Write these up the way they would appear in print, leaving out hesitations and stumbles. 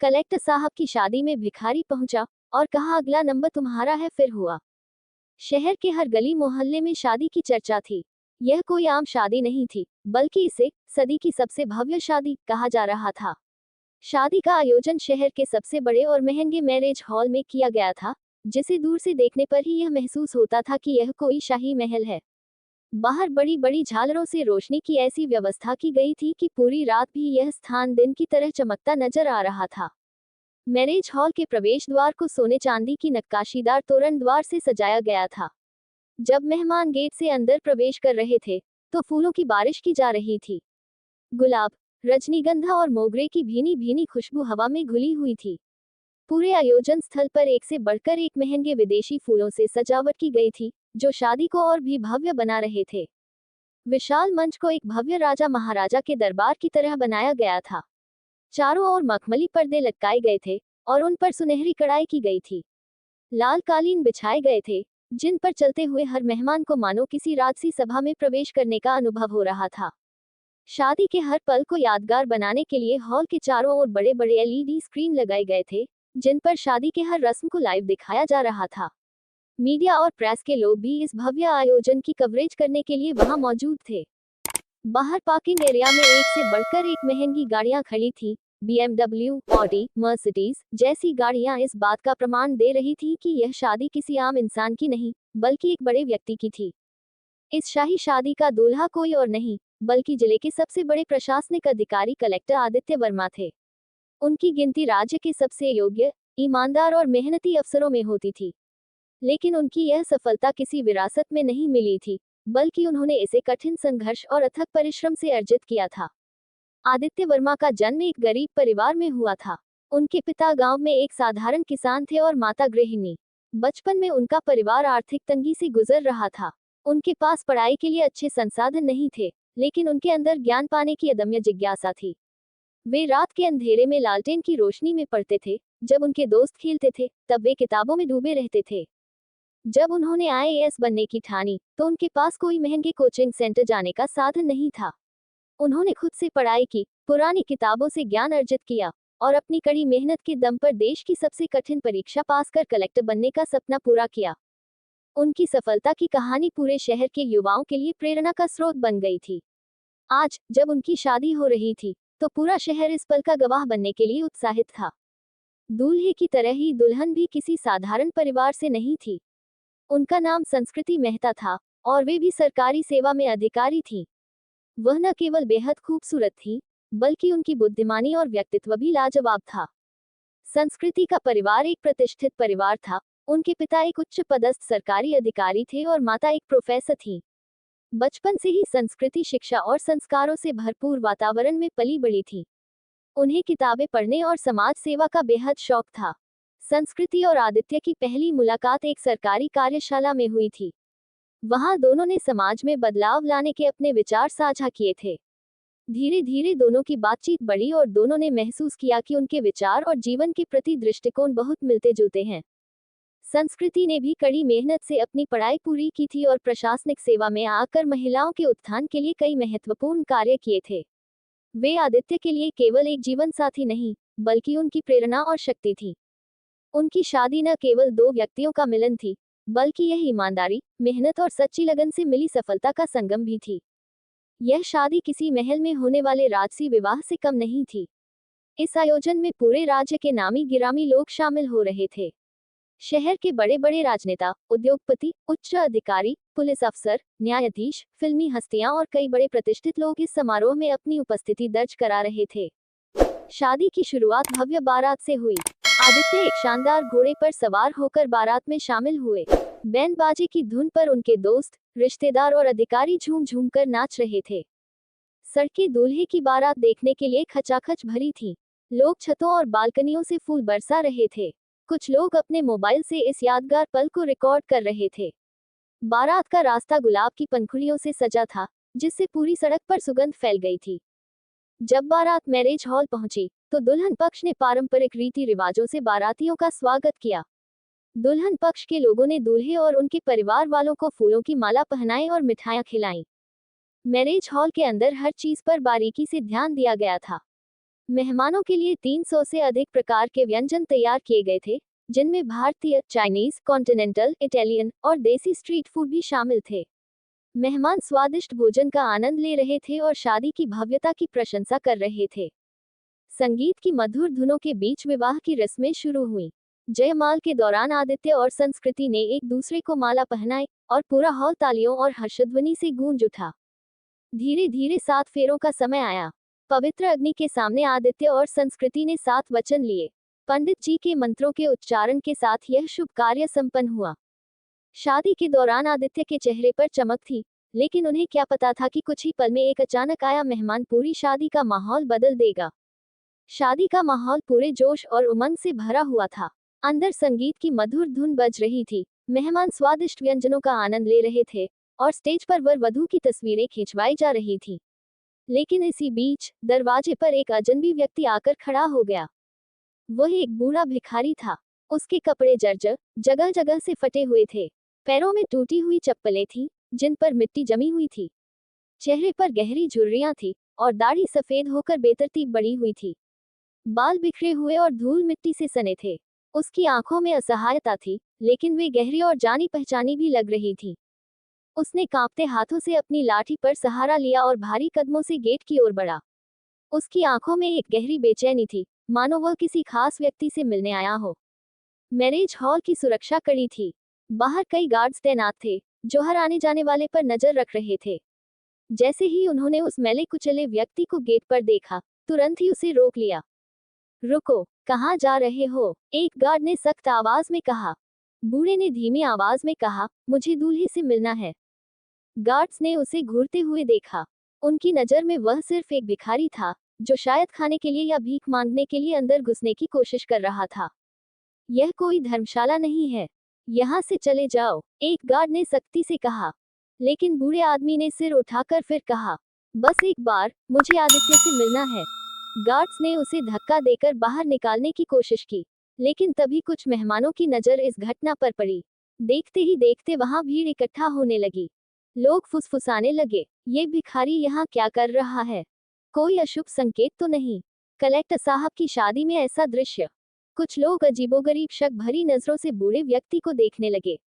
Collector साहब की शादी में भिखारी पहुंचा और कहा अगला नंबर तुम्हारा है। फिर हुआ। शहर के हर गली मोहल्ले में शादी की चर्चा थी। यह कोई आम शादी नहीं थी, बल्कि इसे सदी की सबसे भव्य शादी कहा जा रहा था। शादी का आयोजन शहर के सबसे बड़े और महंगे मैरिज हॉल में किया गया था, जिसे दूर से देखने पर ही यह महसूस होता था कि यह कोई शाही महल है। बाहर बड़ी बड़ी झालरों से रोशनी की ऐसी व्यवस्था की गई थी कि पूरी रात भी यह स्थान दिन की तरह चमकता नजर आ रहा था। मैरिज हॉल के प्रवेश द्वार को सोने चांदी की नक्काशीदार तोरण द्वार से सजाया गया था। जब मेहमान गेट से अंदर प्रवेश कर रहे थे, तो फूलों की बारिश की जा रही थी। गुलाब, रजनीगंधा और मोगरे की भीनी भीनी खुशबू हवा में घुली हुई थी। पूरे आयोजन स्थल पर एक से बढ़कर एक महंगे विदेशी फूलों से सजावट की गई थी, जो शादी को और भी भव्य बना रहे थे। विशाल मंच को एक भव्य राजा महाराजा के दरबार की तरह बनाया गया था। चारों ओर मखमली पर्दे लटकाए गए थे और उन पर सुनहरी कढ़ाई की गई थी। लाल कालीन बिछाए गए थे, जिन पर चलते हुए हर मेहमान को मानो किसी राजसी सभा में प्रवेश करने का अनुभव हो रहा था। शादी के हर पल को यादगार बनाने के लिए हॉल के चारों ओर बड़े बड़े एलईडी स्क्रीन लगाए गए थे, जिन पर शादी के हर रस्म को लाइव दिखाया जा रहा था। मीडिया और प्रेस के लोग भी इस भव्य आयोजन की कवरेज करने के लिए वहां मौजूद थे। बाहर पार्किंग एरिया में एक से बढ़कर एक महंगी गाड़ियां खड़ी थी। BMW, ऑडी, मर्सिडीज जैसी गाड़ियां इस बात का प्रमाण दे रही थी कि यह शादी किसी आम इंसान की नहीं, बल्कि एक बड़े व्यक्ति की थी। इस शाही शादी का दूल्हा कोई और नहीं, बल्कि जिले के सबसे बड़े प्रशासनिक अधिकारी कलेक्टर आदित्य वर्मा थे। उनकी गिनती राज्य के सबसे योग्य, ईमानदार और मेहनती अफसरों में होती थी। लेकिन उनकी यह सफलता किसी विरासत में नहीं मिली थी, बल्कि उन्होंने इसे कठिन संघर्ष और अथक परिश्रम से अर्जित किया था। आदित्य वर्मा का जन्म एक गरीब परिवार में हुआ था। उनके पिता गांव में एक साधारण किसान थे और माता गृहिणी। बचपन में उनका परिवार आर्थिक तंगी से गुजर रहा था। उनके पास पढ़ाई के लिए अच्छे संसाधन नहीं थे, लेकिन उनके अंदर ज्ञान पाने की अदम्य जिज्ञासा थी। वे रात के अंधेरे में लालटेन की रोशनी में पढ़ते थे। जब उनके दोस्त खेलते थे, तब वे किताबों में डूबे रहते थे। जब उन्होंने IAS बनने की ठानी, तो उनके पास कोई महंगे कोचिंग सेंटर जाने का साधन नहीं था। उन्होंने खुद से पढ़ाई की, पुरानी किताबों से ज्ञान अर्जित किया और अपनी कड़ी मेहनत के दम पर देश की सबसे कठिन परीक्षा पास कर कलेक्टर बनने का सपना पूरा किया। उनकी सफलता की कहानी पूरे शहर के युवाओं के लिए प्रेरणा का स्रोत बन गई थी। आज, जब उनकी शादी हो रही थी, तो पूरा शहर इस पल का गवाह बनने के लिए उत्साहित था। दूल्हे की तरह ही दुल्हन भी किसी साधारण परिवार से नहीं थी। उनका नाम संस्कृति मेहता था और वे भी सरकारी सेवा में अधिकारी थी। वह न केवल बेहद खूबसूरत थी, बल्कि उनकी बुद्धिमानी और व्यक्तित्व भी लाजवाब था। संस्कृति का परिवार एक प्रतिष्ठित परिवार था। उनके पिता एक उच्च पदस्थ सरकारी अधिकारी थे और माता एक प्रोफेसर थी। बचपन से ही संस्कृति शिक्षा और संस्कारों से भरपूर वातावरण में पली बड़ी थी। उन्हें किताबें पढ़ने और समाज सेवा का बेहद शौक था। संस्कृति और आदित्य की पहली मुलाकात एक सरकारी कार्यशाला में हुई थी। वहां दोनों ने समाज में बदलाव लाने के अपने विचार साझा किए थे। धीरे धीरे दोनों की बातचीत बढ़ी और दोनों ने महसूस किया कि उनके विचार और जीवन के प्रति दृष्टिकोण बहुत मिलते जुलते हैं। संस्कृति ने भी कड़ी मेहनत से अपनी पढ़ाई पूरी की थी और प्रशासनिक सेवा में आकर महिलाओं के उत्थान के लिए कई महत्वपूर्ण कार्य किए थे। वे आदित्य के लिए केवल एक जीवन साथी नहीं, बल्कि उनकी प्रेरणा और शक्ति थी। उनकी शादी न केवल दो व्यक्तियों का मिलन थी, बल्कि यह ईमानदारी, मेहनत और सच्ची लगन से मिली सफलता का संगम भी थी। यह शादी किसी महल में होने वाले राजसी विवाह से कम नहीं थी। इस आयोजन में पूरे राज्य के नामी गिरामी लोग शामिल हो रहे थे। शहर के बड़े बड़े राजनेता, उद्योगपति, उच्च अधिकारी, पुलिस अफसर, न्यायाधीश, फिल्मी हस्तियां और कई बड़े प्रतिष्ठित लोग इस समारोह में अपनी उपस्थिति दर्ज करा रहे थे। शादी की शुरुआत भव्य बारात से हुई। आदित्य एक शानदार घोड़े पर सवार होकर बारात में शामिल हुए। बैंड बाजे की धुन पर उनके दोस्त, रिश्तेदार और अधिकारी झूम झूम कर नाच रहे थे। सड़कें दूल्हे की बारात देखने के लिए खचाखच भरी थीं। लोग छतों और बालकनियों से फूल बरसा रहे थे। कुछ लोग अपने मोबाइल से इस यादगार पल को रिकॉर्ड कर रहे थे। बारात का रास्ता गुलाब की पंखुड़ियों से सजा था, जिससे पूरी सड़क पर सुगंध फैल गई थी। जब बारात मैरिज हॉल पहुंची, तो दुल्हन पक्ष ने पारंपरिक रीति रिवाजों से बारातियों का स्वागत किया। दुल्हन पक्ष के लोगों ने दूल्हे और उनके परिवार वालों को फूलों की माला पहनाई और मिठाइयां खिलाईं। मैरिज हॉल के अंदर हर चीज पर बारीकी से ध्यान दिया गया था। मेहमानों के लिए 300 से अधिक प्रकार के व्यंजन तैयार किए गए थे, जिनमें भारतीय, चाइनीज, कॉन्टिनेंटल, इटालियन और देसी स्ट्रीट फूड भी शामिल थे। मेहमान स्वादिष्ट भोजन का आनंद ले रहे थे और शादी की भव्यता की प्रशंसा कर रहे थे। संगीत की मधुर धुनों के बीच विवाह की रस्में शुरू हुईं। जयमाल के दौरान आदित्य और संस्कृति ने एक दूसरे को माला पहनाई और पूरा हॉल तालियों और हर्षध्वनि से गूंज उठा। धीरे धीरे 7 फेरों का समय आया। पवित्र अग्नि के सामने आदित्य और संस्कृति ने 7 वचन लिए। पंडित जी के मंत्रों के उच्चारण के साथ यह शुभ कार्य संपन्न हुआ। शादी के दौरान आदित्य के चेहरे पर चमक थी, लेकिन उन्हें क्या पता था कि कुछ ही पल में एक अचानक आया मेहमान पूरी शादी का माहौल बदल देगा। शादी का माहौल पूरे जोश और उमंग से भरा हुआ था। अंदर संगीत की मधुर धुन बज रही थी, मेहमान स्वादिष्ट व्यंजनों का आनंद ले रहे थे और स्टेज पर वर वधू की तस्वीरें खिंचवाई जा रही थी। लेकिन इसी बीच दरवाजे पर एक अजनबी व्यक्ति आकर खड़ा हो गया। वह एक बूढ़ा भिखारी था। उसके कपड़े जर्जर, जगह जगह से फटे हुए थे। पैरों में टूटी हुई चप्पलें थीं, जिन पर मिट्टी जमी हुई थी। चेहरे पर गहरी झुर्रियां थी और दाढ़ी सफेद होकर बेतरतीब बढ़ी हुई थी। बाल बिखरे हुए और धूल मिट्टी से सने थे। उसकी आंखों में असहायता थी, लेकिन वे गहरी और जानी पहचानी भी लग रही थी। उसने कांपते हाथों से अपनी लाठी पर सहारा लिया और भारी कदमों से गेट की ओर बढ़ा। उसकी आंखों में एक गहरी बेचैनी थी, मानो वह किसी खास व्यक्ति से मिलने आया हो। मैरिज हॉल की सुरक्षा कड़ी थी। बाहर कई गार्ड्स तैनात थे, जो हर आने जाने वाले पर नजर रख रहे थे। जैसे ही उन्होंने उस मैले कुचले व्यक्ति को गेट पर देखा, तुरंत ही उसे रोक लिया। रुको, कहाँ जा रहे हो? एक गार्ड ने सख्त आवाज में कहा। बूढ़े ने धीमी आवाज में कहा, मुझे दूल्हे से मिलना है। गार्ड्स ने उसे घूरते हुए देखा। उनकी नजर में वह सिर्फ एक भिखारी था, जो शायद खाने के लिए या भीख मांगने के लिए अंदर घुसने की कोशिश कर रहा था। यह कोई धर्मशाला नहीं है, यहाँ से चले जाओ, एक गार्ड ने सख्ती से कहा। लेकिन बूढ़े आदमी ने सिर उठाकर फिर कहा, बस एक बार, मुझे आदित्य से मिलना है। गार्ड्स ने उसे धक्का देकर बाहर निकालने की कोशिश की, लेकिन तभी कुछ मेहमानों की नजर इस घटना पर पड़ी। देखते ही देखते वहां भीड़ इकट्ठा होने लगी। लोग फुसफुसाने लगे, ये भिखारी यहाँ क्या कर रहा है? कोई अशुभ संकेत तो नहीं? कलेक्टर साहब की शादी में ऐसा दृश्य। कुछ लोग अजीबोगरीब शक भरी नजरों से बूढ़े व्यक्ति को देखने लगे।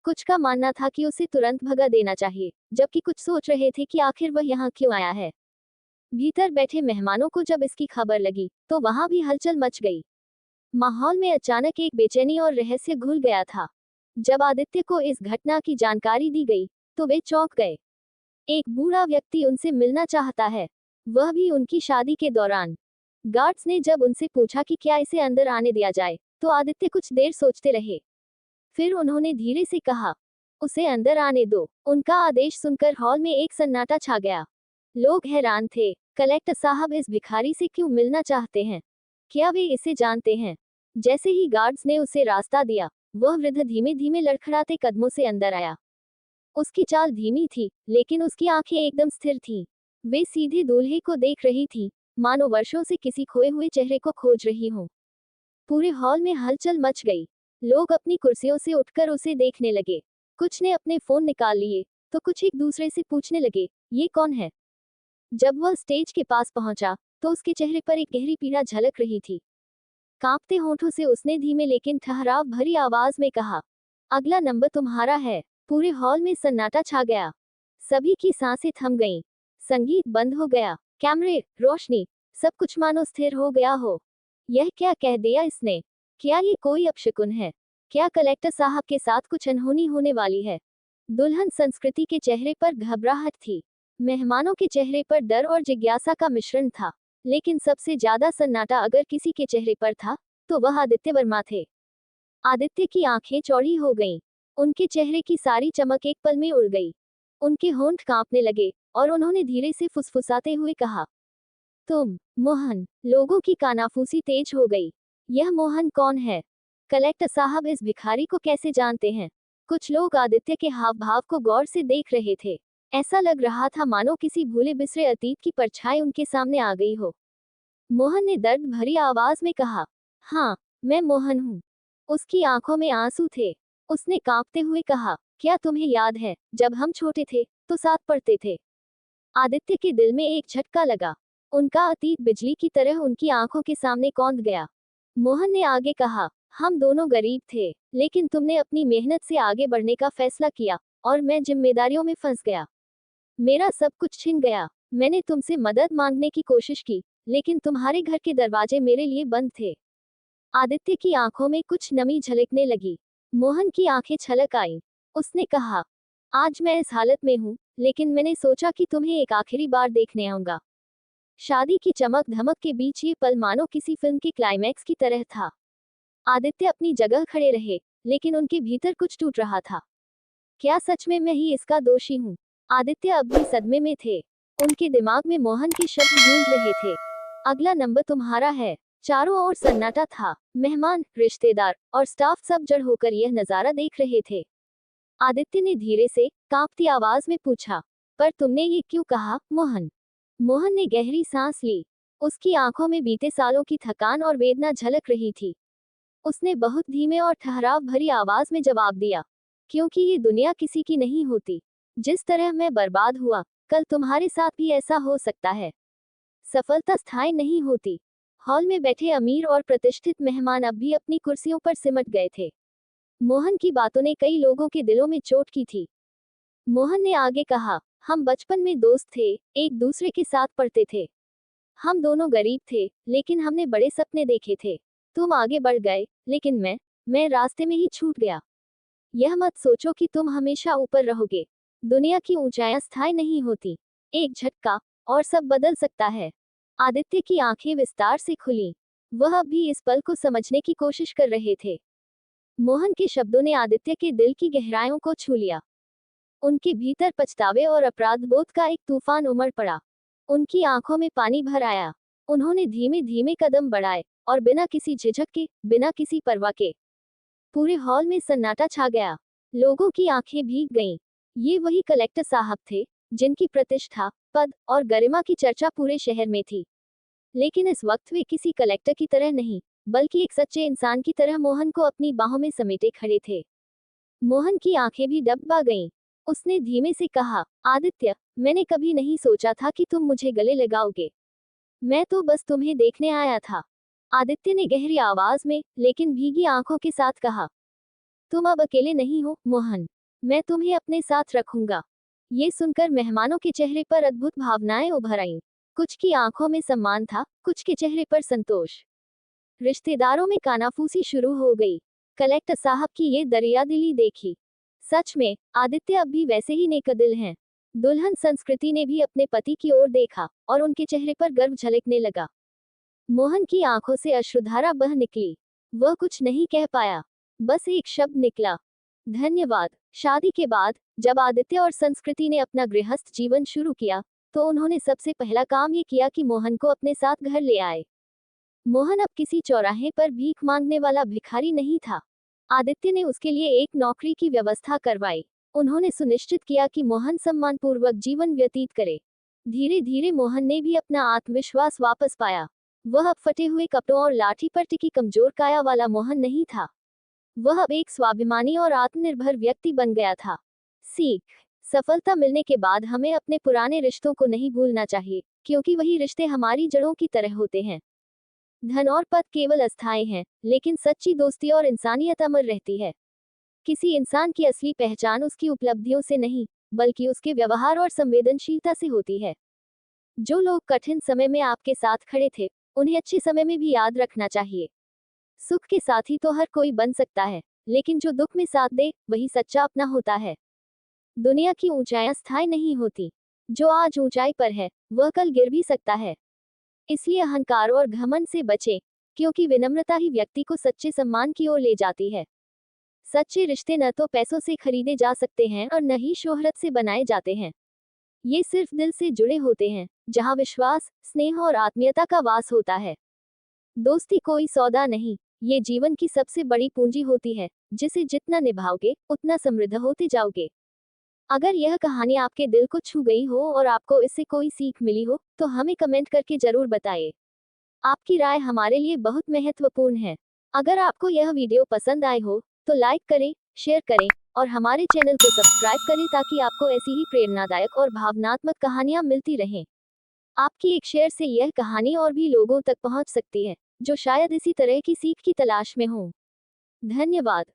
कुछ का मानना था कि उसे तुरंत भगा देना चाहिए, जबकि कुछ सोच रहे थे कि आखिर वह यहाँ क्यों आया है। भीतर बैठे मेहमानों को जब इसकी खबर लगी, तो वहां भी हलचल मच गई। माहौल में अचानक एक बेचैनी और रहस्य घुल गया था। जब आदित्य को इस घटना की जानकारी दी गई, तो वे चौंक गए। एक बूढ़ा व्यक्ति उनसे मिलना चाहता है, वह भी उनकी शादी के दौरान। गार्ड्स ने जब उनसे पूछा कि क्या इसे अंदर आने दिया जाए, तो आदित्य कुछ देर सोचते रहे। फिर उन्होंने धीरे से कहा, उसे अंदर आने दो। उनका आदेश सुनकर हॉल में एक सन्नाटा छा गया। लोग हैरान थे, कलेक्टर साहब इस भिखारी से क्यों मिलना चाहते हैं? क्या वे इसे जानते हैं? जैसे ही गार्ड्स ने उसे रास्ता दिया, वह वृद्ध धीमे धीमे लड़खड़ाते कदमों से अंदर आया। उसकी चाल धीमी थी, लेकिन उसकी आंखें एकदम स्थिर थीं। वे सीधे दूल्हे को देख रही थीं, मानो वर्षों से किसी खोए हुए चेहरे को खोज रही हों। पूरे हॉल में हलचल मच गई। लोग अपनी कुर्सियों से उठकर उसे देखने लगे। कुछ ने अपने फोन निकाल लिए, तो कुछ एक दूसरे से पूछने लगे, ये कौन है? जब वह स्टेज के पास पहुंचा, तो उसके चेहरे पर एक गहरी पीड़ा झलक रही थी। कांपते होठों से उसने धीमे लेकिन ठहराव भरी आवाज में कहा, अगला नंबर तुम्हारा है। पूरे हॉल में सन्नाटा छा गया। सभी की सांसें थम गईं। संगीत बंद हो गया। कैमरे, रोशनी, सब कुछ मानो स्थिर हो गया हो। यह क्या कह दिया इसने? क्या ये कोई अपशकुन है? क्या कलेक्टर साहब के साथ कुछ अनहोनी होने वाली है? दुल्हन संस्कृति के चेहरे पर घबराहट थी। मेहमानों के चेहरे पर डर और जिज्ञासा का मिश्रण था। लेकिन सबसे ज्यादा सन्नाटा अगर किसी के चेहरे पर था, तो वह आदित्य वर्मा थे। आदित्य की आंखें चौड़ी हो गईं। उनके चेहरे की सारी चमक एक पल में उड़ गई। उनके होंठ कांपने लगे और उन्होंने धीरे से फुसफुसाते हुए कहा, तुम, मोहन। लोगों की कानाफूसी तेज हो गई। यह मोहन कौन है? कलेक्टर साहब इस भिखारी को कैसे जानते हैं? कुछ लोग आदित्य के हाव भाव को गौर से देख रहे थे। ऐसा लग रहा था मानो किसी भूले बिसरे अतीत की परछाई उनके सामने आ गई हो। मोहन ने दर्द भरी आवाज में कहा, हाँ, मैं मोहन हूँ। उसकी आंखों में आंसू थे। उसने कांपते हुए कहा, क्या तुम्हें याद है, जब हम छोटे थे, तो साथ पढ़ते थे? आदित्य के दिल में एक झटका लगा। उनका अतीत बिजली की तरह उनकी आंखों के सामने कौंध गया। मोहन ने आगे कहा, हम दोनों गरीब थे, लेकिन तुमने अपनी मेहनत से आगे बढ़ने का फैसला किया और मैं जिम्मेदारियों में फंस गया। मेरा सब कुछ छिन गया। मैंने तुमसे मदद मांगने की कोशिश की, लेकिन तुम्हारे घर के दरवाजे मेरे लिए बंद थे। आदित्य की आंखों में कुछ नमी झलकने लगी। मोहन की आंखें छलक आईं। उसने कहा, आज मैं इस हालत में हूँ, लेकिन मैंने सोचा कि तुम्हें एक आखिरी बार देखने आऊंगा। शादी की चमक धमक के बीच ये पल मानो किसी फिल्म के क्लाइमैक्स की तरह था। आदित्य अपनी जगह खड़े रहे, लेकिन उनके भीतर कुछ टूट रहा था। क्या सच में मैं ही इसका दोषी हूँ? आदित्य अब भी सदमे में थे। उनके दिमाग में मोहन के शब्द गूंज रहे थे। अगला नंबर तुम्हारा है। चारों ओर सन्नाटा था। मेहमान, रिश्तेदार और स्टाफ सब जड़ होकर यह नजारा देख रहे थे। आदित्य ने धीरे से, कांपती आवाज में पूछा, पर तुमने ये क्यों कहा, मोहन? मोहन ने गहरी सांस ली। उसकी आंखों में बीते सालों की थकान और वेदना झलक रही थी। उसने बहुत धीमे और ठहराव भरी आवाज में जवाब दिया, क्योंकि ये दुनिया किसी की नहीं होती। जिस तरह मैं बर्बाद हुआ, कल तुम्हारे साथ भी ऐसा हो सकता है। सफलता स्थायी नहीं होती। हॉल में बैठे अमीर और प्रतिष्ठित मेहमान अब भी अपनी कुर्सियों पर सिमट गए थे। मोहन की बातों ने कई लोगों के दिलों में चोट की थी। मोहन ने आगे कहा, हम बचपन में दोस्त थे, एक दूसरे के साथ पढ़ते थे। हम दोनों गरीब थे, लेकिन हमने बड़े सपने देखे थे। तुम आगे बढ़ गए, लेकिन मैं रास्ते में ही छूट गया। यह मत सोचो कि तुम हमेशा ऊपर रहोगे। दुनिया की ऊंचाइयां स्थायी नहीं होती। एक झटका और सब बदल सकता है। आदित्य की आंखें विस्तार से खुली। वह अब भी इस पल को समझने की कोशिश कर रहे थे। मोहन के शब्दों ने आदित्य के दिल की गहराइयों को छू लिया। उनके भीतर पछतावे और अपराध बोध का एक तूफान उमड़ पड़ा। उनकी आंखों में पानी भर आया। उन्होंने धीमे धीमे कदम बढ़ाए और बिना किसी झिझक के, बिना किसी परवाह के। पूरे हॉल में सन्नाटा छा गया। लोगों की आंखें भीग गईं। ये वही कलेक्टर साहब थे, जिनकी प्रतिष्ठा, पद और गरिमा की चर्चा पूरे शहर में थी। लेकिन इस वक्त वे किसी कलेक्टर की तरह नहीं, बल्कि एक सच्चे इंसान की तरह मोहन को अपनी बाहों में समेटे खड़े थे। मोहन की आंखें भी डगमगा गईं। उसने धीमे से कहा, आदित्य, मैंने कभी नहीं सोचा था कि तुम मुझे गले लगाओगे। मैं तो बस तुम्हें देखने आया था। आदित्य ने गहरी आवाज में, लेकिन भीगी आंखों के साथ कहा, तुम अब अकेले नहीं हो, मोहन। मैं तुम्हें अपने साथ रखूंगा। ये सुनकर मेहमानों के चेहरे पर अद्भुत भावनाएं उभर आईं। कुछ की आंखों में सम्मान था, कुछ के चेहरे पर संतोष। रिश्तेदारों में कानाफूसी शुरू हो गई। कलेक्टर साहब की ये दरियादिली देखी। सच में, आदित्य अब भी वैसे ही नेकदिल हैं। दुल्हन संस्कृति ने भी अपने पति की ओर देखा और उनके चेहरे पर गर्व झलकने लगा। मोहन की आंखों से अश्रुधारा बह निकली। वह कुछ नहीं कह पाया, बस एक शब्द निकला, धन्यवाद। शादी के बाद, जब आदित्य और संस्कृति ने अपना गृहस्थ जीवन शुरू किया, तो उन्होंने सबसे पहला काम ये किया कि मोहन को अपने साथ घर ले आए। मोहन अब किसी चौराहे पर भीख मांगने वाला भिखारी नहीं था। आदित्य ने उसके लिए एक नौकरी की व्यवस्था करवाई। उन्होंने सुनिश्चित किया कि मोहन सम्मानपूर्वक जीवन व्यतीत करे। धीरे धीरे मोहन ने भी अपना आत्मविश्वास वापस पाया। वह अब फटे हुए कपड़ों और लाठी पर टिकी कमजोर काया वाला मोहन नहीं था। वह अब एक स्वाभिमानी और आत्मनिर्भर व्यक्ति बन गया था। सीख, सफलता मिलने के बाद हमें अपने पुराने रिश्तों को नहीं भूलना चाहिए, क्योंकि वही रिश्ते हमारी जड़ों की तरह होते हैं। धन और पद केवल अस्थायी हैं, लेकिन सच्ची दोस्ती और इंसानियत अमर रहती है। किसी इंसान की असली पहचान उसकी उपलब्धियों से नहीं, बल्कि उसके व्यवहार और संवेदनशीलता से होती है। जो लोग कठिन समय में आपके साथ खड़े थे, उन्हें अच्छे समय में भी याद रखना चाहिए। सुख के साथी तो हर कोई बन सकता है, लेकिन जो दुख में साथ दे, वही सच्चा अपना होता है। दुनिया की ऊंचाइयां स्थायी नहीं होती। जो आज ऊंचाई पर है, वह कल गिर भी सकता है। इसलिए अहंकार और घमंड से बचें, क्योंकि विनम्रता ही व्यक्ति को सच्चे सम्मान की ओर ले जाती है। सच्चे रिश्ते न तो पैसों से खरीदे जा सकते हैं और न ही शोहरत से बनाए जाते हैं। ये सिर्फ दिल से जुड़े होते हैं, जहां विश्वास, स्नेह और आत्मीयता का वास होता है। दोस्ती कोई सौदा नहीं, ये जीवन की सबसे बड़ी पूंजी होती है, जिसे जितना निभाओगे, उतना समृद्ध होते जाओगे। अगर यह कहानी आपके दिल को छू गई हो और आपको इससे कोई सीख मिली हो, तो हमें कमेंट करके जरूर बताइए। आपकी राय हमारे लिए बहुत महत्वपूर्ण है। अगर आपको यह वीडियो पसंद आए हो, तो लाइक करें, शेयर करें और हमारे चैनल को सब्सक्राइब करें ताकि आपको ऐसी ही प्रेरणादायक और भावनात्मक कहानियां मिलती रहें। आपकी एक शेयर से यह कहानी और भी लोगों तक पहुंच सकती है, जो शायद इसी तरह की सीख की तलाश में हों। धन्यवाद।